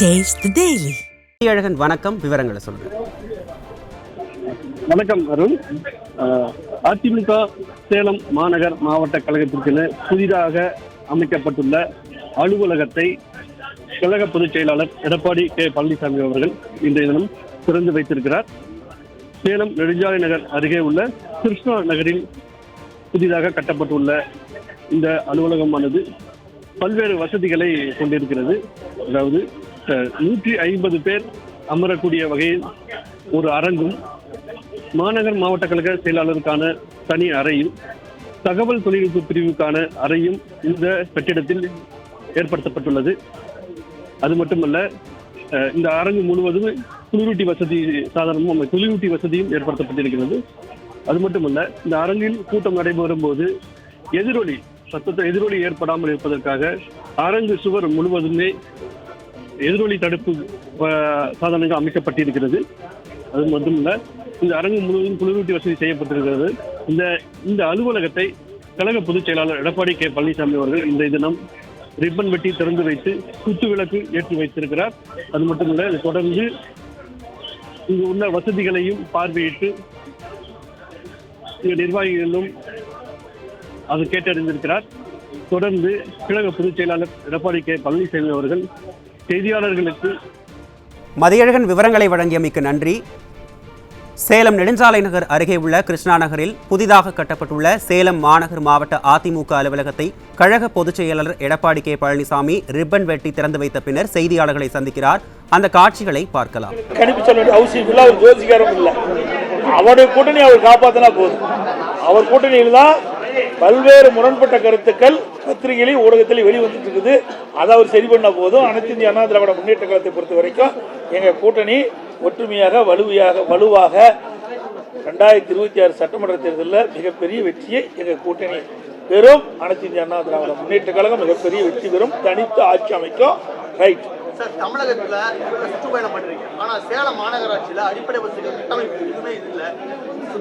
Taste the Daily. அழகன் வணக்கம், விவரங்களை சொல்லுங்க. வணக்கம் அருண். அதிமுக சேலம் மாநகர் மாவட்ட கழகத்திற்கென புதிதாக அமைக்கப்பட்டுள்ள அலுவலகத்தை கழக பொதுச் செயலாளர் எடப்பாடி கே பழனிசாமி அவர்கள் இன்றைய தினம் திறந்து வைத்திருக்கிறார். சேலம் நெடுஞ்சாலை நகர் அருகே உள்ள கிருஷ்ணா நகரில் புதிதாக கட்டப்பட்டுள்ள இந்த அலுவலகமானது பல்வேறு வசதிகளை கொண்டிருக்கிறது. அதாவது 150 பேர் அமரக்கூடிய வகையில் ஒரு அரங்கும், மாநகர் மாவட்ட கழக செயலாளருக்கான தனி அறையும், தகவல் தொழில்நுட்ப பிரிவுக்கான அறையும் இந்த கட்டிடத்தில் ஏற்படுத்தப்பட்டுள்ளது. அது மட்டுமல்ல, இந்த அரங்கு முழுவதும் குளிரூட்டி வசதி குளிரூட்டி வசதியும் ஏற்படுத்தப்பட்டிருக்கிறது. அது மட்டுமல்ல, இந்த அரங்கில் கூட்டம் நடைபெறும் போது எதிரொலி ஏற்படாமல் இருப்பதற்காக அரங்கு சுவர் முழுவதுமே எதிரொலி தடுப்பு சாதனங்கள் அமைக்கப்பட்டிருக்கிறது. அது மட்டுமல்ல, இந்த அரங்கு முழுவதும் குளிரூட்டி வசதி செய்யப்பட்டிருக்கிறது. இந்த அலுவலகத்தை கழக பொதுச் செயலாளர் எடப்பாடி கே பழனிசாமி அவர்கள் இன்றைய தினம் ரிப்பன் வெட்டி திறந்து வைத்து குத்து விளக்கு ஏற்றி வைத்திருக்கிறார். அது மட்டுமல்ல, இதை தொடர்ந்து இங்கு உள்ள வசதிகளையும் பார்வையிட்டு நிர்வாகிகளும் அது கேட்டறிந்திருக்கிறார். தொடர்ந்து கழக பொதுச் செயலாளர் எடப்பாடி கே பழனிசாமி அவர்கள் செய்தியாளர்களுக்கு மதியழகன் விவரங்களை வழங்கியமைக்கு நன்றி. சேலம் நெடுஞ்சாலை நகர் அருகே உள்ள கிருஷ்ணா நகரில் புதிதாக கட்டப்பட்டுள்ள சேலம் மாநகர் மாவட்ட அதிமுக அலுவலகத்தை கழக பொதுச் செயலாளர் எடப்பாடி கே பழனிசாமி ரிப்பன் வெட்டி திறந்து வைத்த பின்னர் செய்தியாளர்களை சந்திக்கிறார். அந்த காட்சிகளை பார்க்கலாம். அவருடைய கூட்டணி அவர் காப்பாற்றினா போதும். அவர் கூட்டணியில் தான் பல்வேறு முரண்பட்ட கருத்துக்கள் பத்திரிகையிலும் ஊடகத்திலும் வெளிவந்துட்டு இருக்குது. அதை அவர் சரி பண்ண போதும். அனைத்து இந்திய அண்ணா திராவிட முன்னேற்ற கழகத்தை பொறுத்த வரைக்கும் எங்கள் கூட்டணி ஒற்றுமையாக வலுவாக 2026 சட்டமன்ற தேர்தலில் மிகப்பெரிய வெற்றியை எங்கள் கூட்டணி பெறும். அனைத்து இந்திய அண்ணா திராவிட முன்னேற்ற கழகம் மிகப்பெரிய வெற்றி பெறும். தனித்து ஆட்சி அமைக்கும். ரைட் சார், தமிழகத்துல சுற்றுப்பயணம் பண்றீங்க, ஆனா சேலம் மாநகராட்சியில அடிப்படை வசதிகள் கட்டமைப்பு எதுவுமே இல்லை.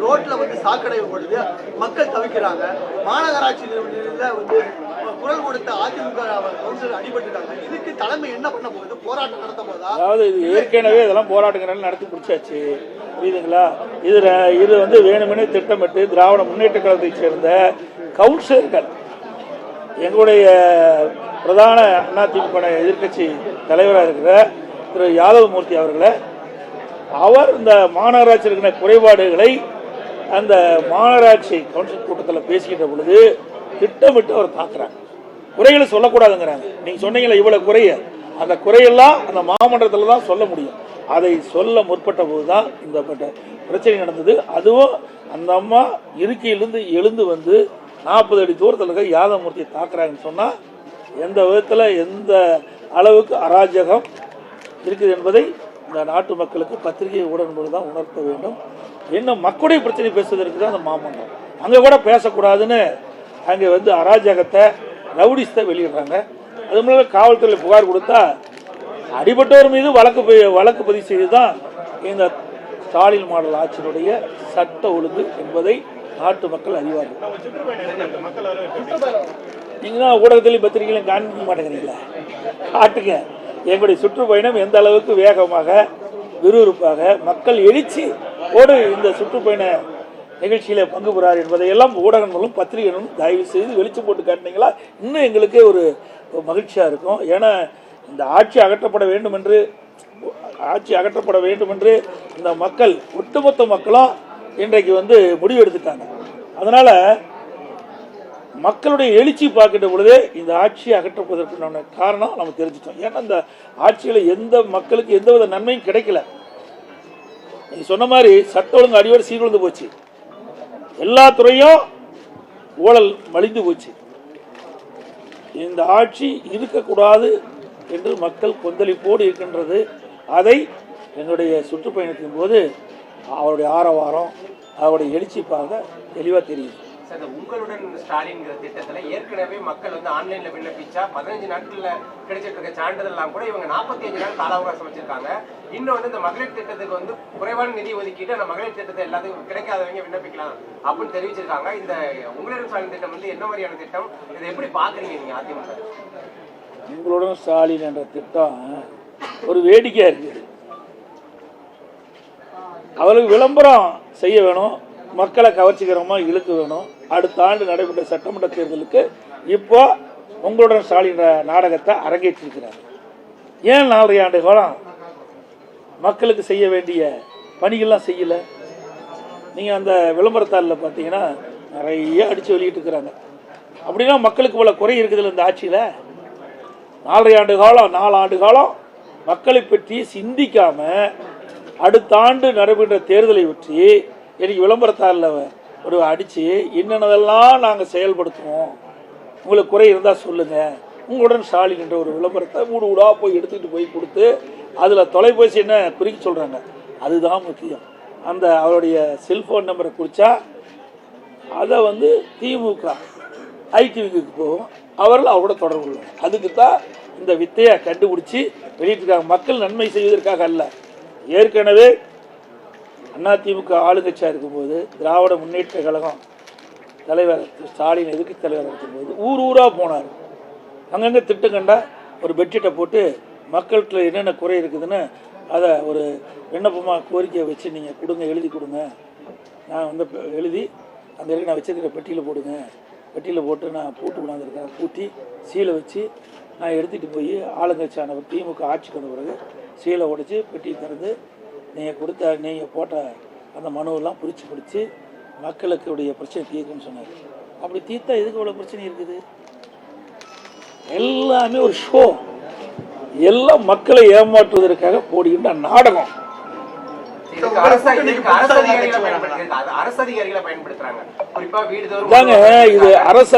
ரோட்ல சாக்கடை ஓடுது, மக்கள் தவிக்கிறாங்க. மாநகராட்சியில குரல் கொடுத்த அதிமுக கவுன்சிலர் அடிபட்டுட்டாங்க. இதுக்கு தலைமை என்ன பண்ண போகுது? போராட்டம் நடத்த போதா? அதாவது இது ஏற்கனவே இதெல்லாம் போராட்டங்கள் நடத்தி பிடிச்சாச்சு, புரியுதுங்களா? இது வேணுமெனே திட்டமிட்டு திராவிட முன்னேற்ற கழகத்தை சேர்ந்த கவுன்சிலர்கள், எங்களுடைய பிரதான அதிமுக எதிர்கட்சி தலைவராக இருக்கிற திரு யாதவ் மூர்த்தி அவர்களை, அவர் இந்த மாநகராட்சி இருக்கிற குறைபாடுகளை அந்த மாநகராட்சி கவுன்சில் கூட்டத்தில் பேசிக்கிட்ட பொழுது திட்டமிட்டு அவர் தாக்குறாங்க. குறைகளை சொல்லக்கூடாதுங்கிறாங்க. நீங்கள் சொன்னீங்களா இவ்வளோ குறைய, அந்த குறையெல்லாம் அந்த மாமன்றத்தில் தான் சொல்ல முடியும். அதை சொல்ல முற்பட்ட போது தான் இந்த பிரச்சனை நடந்தது. அதுவும் அந்த அம்மா இருக்கையிலிருந்து எழுந்து 40 அடி தூரத்தில் இருக்க யாதவமூர்த்தியை தாக்குறாங்கன்னு சொன்னால் எந்த விதத்தில் எந்த அளவுக்கு அராஜகம் இருக்குது என்பதை இந்த நாட்டு மக்களுக்கு பத்திரிகை ஊடகம் தான் உணர்த்த வேண்டும். இன்னும் மக்களுடைய பிரச்சனை பேசுவதற்கு தான் அந்த மாமன்றம். அங்கே கூட பேசக்கூடாதுன்னு அங்கே அராஜகத்தை ரவுடிஸ்தை வெளியிடுறாங்க. அது மூலம் காவல்துறையில் புகார் கொடுத்தா அடிபட்டவர் மீது வழக்கு பதிவு செய்து தான் இந்த ஸ்டாலின் மாடல் ஆட்சியினுடைய சட்ட ஒழுங்கு என்பதை நாட்டு மக்கள் அறிவார்கள். நீங்க தான் ஊடகத்திலையும் பத்திரிகையிலும் காண்பிக்க மாட்டேங்கிறீங்களா? காட்டுங்க. எங்களுடைய சுற்றுப்பயணம் எந்த அளவுக்கு வேகமாக விறுவிறுப்பாக மக்கள் எழுச்சி ஓடு இந்த சுற்றுப்பயண நிகழ்ச்சியில பங்கு பெறார் என்பதையெல்லாம் ஊடகம் மூலம் பத்திரிகைகளும் தயவு செய்து வெளிச்சம் போட்டு காட்டினீங்களா இன்னும் எங்களுக்கே ஒரு மகிழ்ச்சியா இருக்கும். ஏன்னா இந்த ஆட்சி அகற்றப்பட வேண்டும் என்று இந்த மக்கள், ஒட்டுமொத்த மக்களும் இன்றைக்கு முடிவு எடுத்துட்டாங்க. அதனால மக்களுடைய எழுச்சி பார்க்கின்ற பொழுதே இந்த ஆட்சியை அகற்றுவதற்கு காரணம் நம்ம தெரிஞ்சிட்டோம். ஏன்னா இந்த ஆட்சியில் எந்த மக்களுக்கு எந்தவித நன்மையும் கிடைக்கல. நீங்க சொன்ன மாதிரி சட்ட ஒழுங்கு அடியோடு சீர்குலைந்து போச்சு. எல்லா துறையும் ஊழல் மலிந்து போச்சு. இந்த ஆட்சி இருக்கக்கூடாது என்று மக்கள் கொந்தளிப்போடு இருக்கின்றது. அதை எங்களுடைய சுற்றுப்பயணத்தின் போது அவருடைய ஆரவாரம், அவருடைய எழுச்சி பார்க்க தெளிவாக தெரியுது. உங்களுடன் ஸ்டாலின் திட்டத்தில் ஏற்கனவே மக்கள் ஆன்லைன்ல விண்ணப்பிச்சா 15 நாட்கள்ல கிடைச்சிட்டு இருக்க சான்றிதழ்லாம் கூட இவங்க 45 நாள் கால அவகாசம் வச்சிருக்காங்க. இன்னொன்று இந்த மகளிர் திட்டத்துக்கு குறைவான நிதி ஒதுக்கிட்டு அந்த மகளிர் திட்டத்தை எல்லாத்துக்கும் கிடைக்காதவங்க விண்ணப்பிக்கலாம் அப்படின்னு தெரிவிச்சிருக்காங்க. இந்த உங்களுடன் ஸ்டாலின் திட்டம் என்ன மாதிரியான திட்டம்? இதை எப்படி பாக்குறீங்க நீங்க அதிமுக? உங்களுடன் ஸ்டாலின் என்ற திட்டம் ஒரு வேடிக்கையாக இருக்குது. அவளுக்கு விளம்பரம் செய்ய வேணும், மக்களை கவர்ச்சிகரமாக இழுக்க வேணும். அடுத்த ஆண்டு நடைபெற்ற சட்டமன்ற தேர்தலுக்கு இப்போ உங்களுடன் ஸ்டாலின் நாடகத்தை அரங்கேற்றிருக்கிறார். ஏன் 4.5 ஆண்டு காலம் மக்களுக்கு செய்ய வேண்டிய பணிகள்லாம் செய்யலை? நீங்கள் அந்த விளம்பரத்தாளில் பார்த்தீங்கன்னா நிறைய அடித்து வெளியிட்டு இருக்கிறாங்க. அப்படின்னா மக்களுக்கு இவ்வளோ குறை இருக்குதுல்ல இந்த ஆட்சியில்? 4.5 ஆண்டு காலம் 4 ஆண்டு காலம் மக்களை பற்றி சிந்திக்காம அடுத்த ஆண்டு நடைபெற்ற தேர்தலை பற்றி எனக்கு விளம்பரத்தாளில் ஒரு அடித்து என்னென்னதெல்லாம் நாங்கள் செயல்படுத்துவோம், உங்களுக்கு குறை இருந்தால் சொல்லுங்கள், உங்களுடன் ஸ்டாலின் என்ற ஒரு விளம்பரத்தை வீடு வீடாக போய் எடுத்துக்கிட்டு போய் கொடுத்து அதில் தொலைபேசி என்ன குறிக்க சொல்கிறாங்க. அதுதான் முக்கியம். அந்த அவருடைய செல்ஃபோன் நம்பரை குறித்தா அதை திமுக ஐடிவிக்கு போகும், அவர்கள் அவரோட தொடர்பு கொள்ளும். அதுக்கு தான் இந்த வித்தையை கண்டுபிடிச்சி வெளியிட்டிருக்காங்க. மக்கள் நன்மை செய்வதற்காக அல்ல. ஏற்கனவே அதிமுக ஆளுங்கட்சியாக இருக்கும்போது திராவிட முன்னேற்ற கழகம் தலைவர் ஸ்டாலின் எதிர்க்கட்சி தலைவராக இருக்கும்போது ஊர் ஊராக போனார். அங்கங்கே திட்டம் கண்டா ஒரு பெட்ஷீட்டை போட்டு மக்கள்கிட்ட என்னென்ன குறை இருக்குதுன்னு அதை ஒரு விண்ணப்பமாக கோரிக்கையை வச்சு நீங்கள் கொடுங்க, எழுதி கொடுங்க, நான் எழுதி அந்த நான் வச்சிருக்கிற பெட்டியில் போடுங்க, பெட்டியில் போட்டு நான் பூட்டு கொண்டாந்துருக்கேன், பூட்டி சீலை வச்சு நான் எடுத்துகிட்டு போய் ஆளுங்கட்சியானவர் திமுக ஆட்சிக்கு வந்த பிறகு சீலை உடைச்சி பெட்டியை திறந்து நீங்கள் போட்ட அந்த மனுவெல்லாம் பிடிச்சி மக்களுக்குடைய பிரச்சனை தீர்க்குன்னு சொன்னார். அப்படி தீர்த்தா எதுக்கு இவ்வளோ பிரச்சனை இருக்குது? எல்லாமே ஒரு ஷோ, எல்லாம் மக்களை ஏமாற்றுவதற்காக போடுகின்ற நாடகம். இது அரசு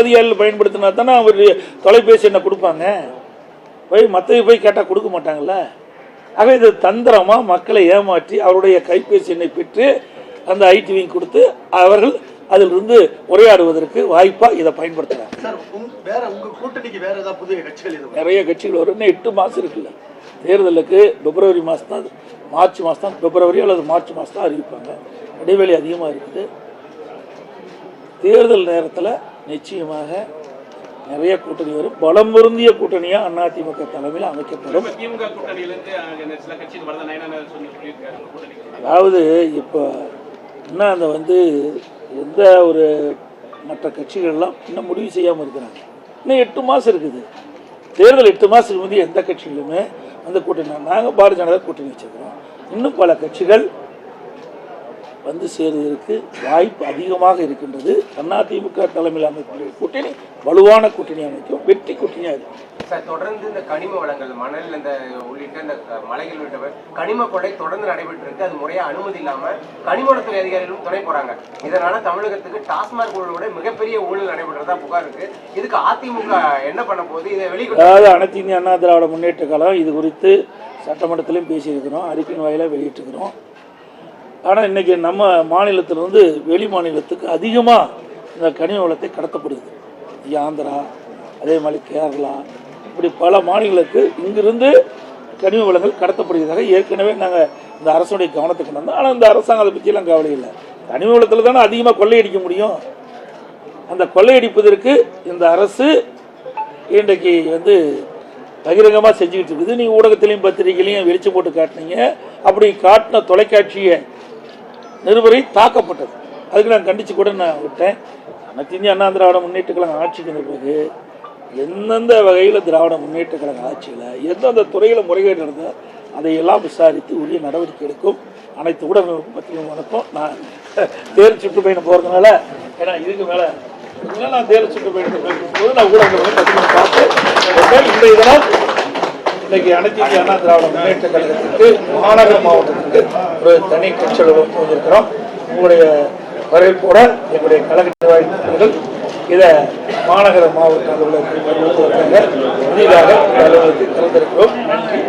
அதிகாரிகள் பயன்படுத்தினா தானே அவர் தொலைபேசி என்ன கொடுப்பாங்க, போய் மற்ற போய் கேட்டால் கொடுக்க மாட்டாங்கல்ல. ஆக இது தந்திரமா மக்களை ஏமாற்றி அவருடைய கைபேசி எண்ணை பெற்று அந்த ஐடிவி கொடுத்து அவர்கள் அதிலிருந்து உரையாடுவதற்கு வாய்ப்பா இதை பயன்படுத்துறாங்க. நிறைய கட்சிகள் வரும். 8 மாசம் இருக்குல்ல தேர்தலுக்கு. பிப்ரவரி மாதம் தான், மார்ச் மாதம் தான், பிப்ரவரி அல்லது மார்ச் மாதம் தான் அறிவிப்பாங்க. இடைவெளி அதிகமாக இருக்குது. தேர்தல் நேரத்தில் நிச்சயமாக நிறைய கூட்டணி வரும். பலம் பொருந்திய கூட்டணியாக அதிமுக தலைமையில் அமைக்கப்படும். அதாவது இப்போ இன்னும் அந்த எந்த ஒரு மற்ற கட்சிகள்லாம் இன்னும் முடிவு செய்யாமல் இருக்கிறாங்க. இன்னும் 8 மாதம் இருக்குது தேர்தல். 8 மாதத்துக்கு முந்தைய எந்த கட்சிகளுமே அந்த கூட்டணி, நாங்கள் பாரதிய ஜனதா கூட்டணி வச்சுருக்கிறோம். இன்னும் பல கட்சிகள் சேருவதற்கு வாய்ப்பு அதிகமாக இருக்கின்றது. அதிமுக தலைமையில் அமைக்கக்கூடிய கூட்டணி வலுவான கூட்டணி அமைக்கும், வெற்றி கூட்டணியாக இருக்கும். சார், தொடர்ந்து இந்த கனிம வளங்கள், மணல், இந்த உள்ளிட்ட இந்த மலைகள் உள்ளிட்ட கனிம கொள்ளை தொடர்ந்து நடைபெற்று இருக்கு. அது முறையாக அனுமதி இல்லாமல் கனிமவளத்துறை அதிகாரிகளும் துணை போறாங்க. இதனால தமிழகத்துக்கு டாஸ்மாக் ஊழலோட மிகப்பெரிய ஊழல் நடைபெற்றதா புகார் இருக்கு. இதுக்கு அதிமுக என்ன பண்ண போகுது? இதை அதாவது அனைத்து இந்திய அண்ணா திராவிட முன்னேற்ற கழகம் இது குறித்து சட்டமன்றத்திலையும் பேசியிருக்கிறோம், அறிக்கையின் வாயிலாக வெளியிட்டிருக்கிறோம். ஆனால் இன்றைக்கி நம்ம மாநிலத்திலிருந்து வெளி மாநிலத்துக்கு அதிகமாக இந்த கனிம வளத்தை கடத்தப்படுது. ஆந்திரா, அதே மாதிரி கேரளா, இப்படி பல மாநிலங்களுக்கு இங்கிருந்து கனிம வளங்கள் கடத்தப்படுகிறதாக ஏற்கனவே நாங்கள் இந்த அரசுடைய கவனத்தை கொண்டு வந்தோம். ஆனால் இந்த அரசாங்கம் அதை பற்றியெல்லாம் கவலை இல்லை. கனிம வளத்தில் தானே அதிகமாக கொள்ளையடிக்க முடியும். அந்த கொள்ளையடிப்பதற்கு இந்த அரசு இன்றைக்கு பகிரங்கமாக செஞ்சுக்கிட்டு இருக்குது. நீங்கள் ஊடகத்திலையும் பத்திரிகையிலையும் வெளிச்சு போட்டு காட்டினீங்க. அப்படி காட்டின தொலைக்காட்சியை நிருபரை தாக்கப்பட்டது. அதுக்கு நான் கண்டித்து கூட நான் விட்டேன். அனைத்து இந்திய அண்ணா திராவிட முன்னேற்ற கழகம் ஆட்சிக்கு பிறகு எந்தெந்த வகையில் திராவிட முன்னேற்ற கழக ஆட்சியில் எந்தெந்த துறையில் முறைகேடு நடந்ததோ அதையெல்லாம் விசாரித்து உரிய நடவடிக்கை எடுக்கும். அனைத்து ஊடகங்களுக்கும் பத்திரிகை வணக்கம். நான் தேர்தல் சுற்றுப்பயணம் போகிறதுனால, ஏன்னா இதுக்கு மேலே நான் தேர்தல் சுற்றுப்பயணத்தை போது நான் ஊடகங்களை பத்திரிகை பார்த்து இன்றைய தினம் இன்னைக்கு அனைத்து இந்திய அண்ணா திராவிட முன்னேற்ற கழகத்திற்கு மாநகர மாவட்டத்திற்கு ஒரு தனி கட்சி வந்திருக்கிறோம். உங்களுடைய வரவேற்போட எங்களுடைய கழக நிர்வாகிகள் இதை மாநகர மாவட்ட அலுவலகத்தில் வருவதற்காக புதிதாக அலுவலகத்தில் திறந்திருக்கிறோம். நன்றி.